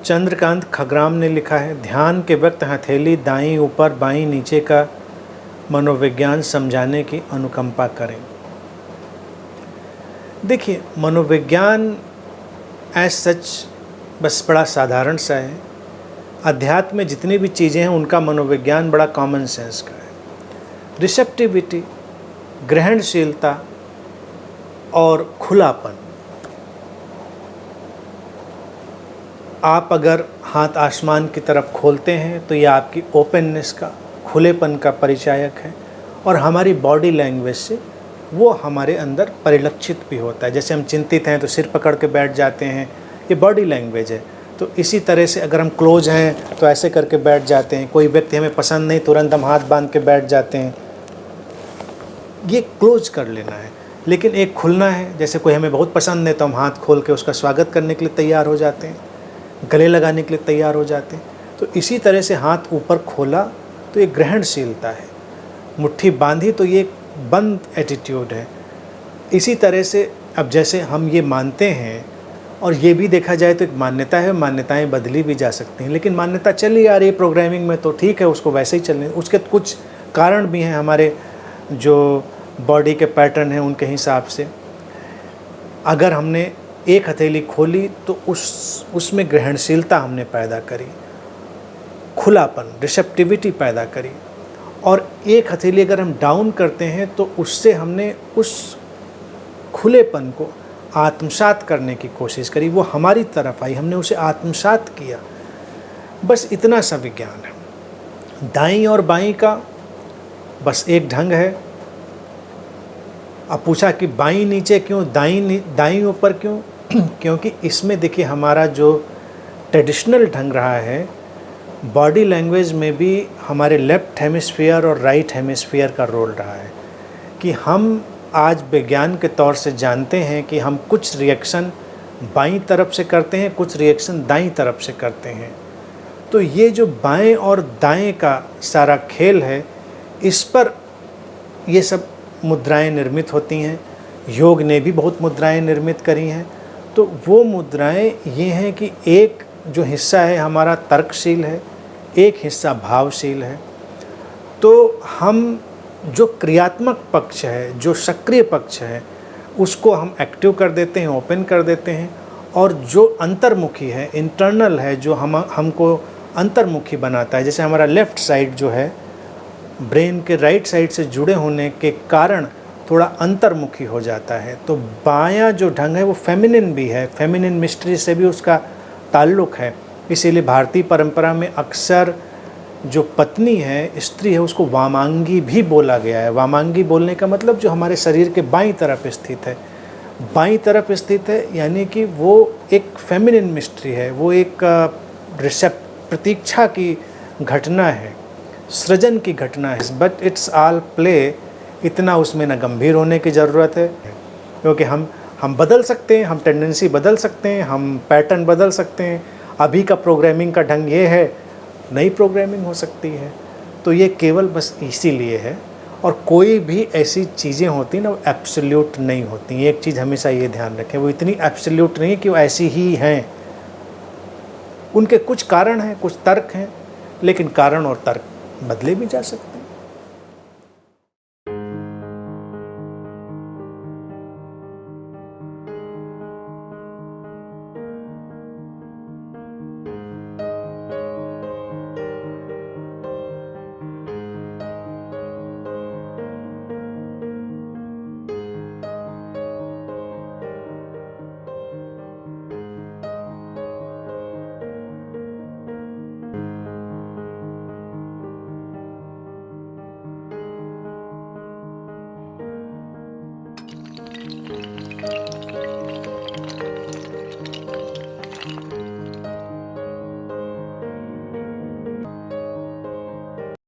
चंद्रकांत खगराम ने लिखा है, ध्यान के वक्त हथेली दाईं ऊपर बाईं नीचे का मनोविज्ञान समझाने की अनुकंपा करें। देखिए, मनोविज्ञान एज सच बस बड़ा साधारण सा है। अध्यात्म में जितनी भी चीज़ें हैं उनका मनोविज्ञान बड़ा कॉमन सेंस का है। रिसेप्टिविटी, ग्रहणशीलता और खुलापन। आप अगर हाथ आसमान की तरफ खोलते हैं तो यह आपकी ओपननेस का, खुलेपन का परिचायक है, और हमारी बॉडी लैंग्वेज से वो हमारे अंदर परिलक्षित भी होता है। जैसे हम चिंतित हैं तो सिर पकड़ के बैठ जाते हैं, ये बॉडी लैंग्वेज है। तो इसी तरह से अगर हम क्लोज हैं तो ऐसे करके बैठ जाते हैं। कोई व्यक्ति हमें पसंद नहीं, तुरंत हम हाथ बांध के बैठ जाते हैं। ये क्लोज कर लेना है। लेकिन एक खुलना है, जैसे कोई हमें बहुत पसंद है तो हम हाथ खोल के उसका स्वागत करने के लिए तैयार हो जाते हैं, गले लगाने के लिए तैयार हो जाते हैं। तो इसी तरह से हाथ ऊपर खोला तो ये ग्रहणशीलता है, मुट्ठी बांधी तो ये बंद एटीट्यूड है। इसी तरह से अब जैसे हम ये मानते हैं, और ये भी देखा जाए तो एक मान्यता है, मान्यताएं बदली भी जा सकती हैं, लेकिन मान्यता चली आ रही है प्रोग्रामिंग में तो ठीक है, उसको वैसे ही चलने। उसके कुछ कारण भी हैं, हमारे जो बॉडी के पैटर्न हैं उनके हिसाब से। अगर हमने एक हथेली खोली तो उसमें ग्रहणशीलता हमने पैदा करी, खुलापन, रिसेप्टिविटी पैदा करी। और एक हथेली अगर हम डाउन करते हैं तो उससे हमने उस खुलेपन को आत्मसात करने की कोशिश करी, वो हमारी तरफ आई, हमने उसे आत्मसात किया। बस इतना सा विज्ञान है। दाईं और बाईं का बस एक ढंग है। अब पूछा कि बाईं नीचे क्यों, दाईं ऊपर क्यों? क्योंकि इसमें देखिए हमारा जो ट्रेडिशनल ढंग रहा है, बॉडी लैंग्वेज में भी हमारे लेफ़्ट हेमिस्फीयर और राइट हेमिस्फीयर का रोल रहा है। कि हम आज विज्ञान के तौर से जानते हैं कि हम कुछ रिएक्शन बाईं तरफ से करते हैं, कुछ रिएक्शन दाईं तरफ से करते हैं। तो ये जो बाएं और दाएं का सारा खेल है, इस पर ये सब मुद्राएं निर्मित होती हैं। योग ने भी बहुत मुद्राएं निर्मित करी हैं। तो वो मुद्राएं ये हैं कि एक जो हिस्सा है हमारा तर्कशील है, एक हिस्सा भावशील है। तो हम जो क्रियात्मक पक्ष है, जो सक्रिय पक्ष है, उसको हम एक्टिव कर देते हैं, ओपन कर देते हैं। और जो अंतर्मुखी है, इंटरनल है, जो हमको अंतर्मुखी बनाता है, जैसे हमारा लेफ़्ट साइड जो है ब्रेन के राइट साइड से जुड़े होने के कारण थोड़ा अंतर्मुखी हो जाता है। तो बायां जो ढंग है वो फेमिनिन भी है, फेमिनिन मिस्ट्री से भी उसका ताल्लुक़ है। इसीलिए भारतीय परंपरा में अक्सर जो पत्नी है, स्त्री है, उसको वामांगी भी बोला गया है। वामांगी बोलने का मतलब जो हमारे शरीर के बाईं तरफ स्थित है। बाईं तरफ स्थित है यानी कि वो एक फेमिनिन मिस्ट्री है, वो एक प्रतीक्षा की घटना है, सृजन की घटना है। But it's all play. इतना उसमें न गंभीर होने की ज़रूरत है, क्योंकि हम बदल सकते हैं, हम टेंडेंसी बदल सकते हैं, हम पैटर्न बदल सकते हैं। अभी का प्रोग्रामिंग का ढंग ये है, नई प्रोग्रामिंग हो सकती है। तो ये केवल बस इसीलिए है। और कोई भी ऐसी चीज़ें होती ना, वो एब्सोल्यूट नहीं होती। एक चीज़ हमेशा ये ध्यान रखें, वो इतनी एब्सोल्यूट नहीं कि वो ऐसी ही हैं। उनके कुछ कारण हैं, कुछ तर्क हैं, लेकिन कारण और तर्क बदले भी जा सकते हैं।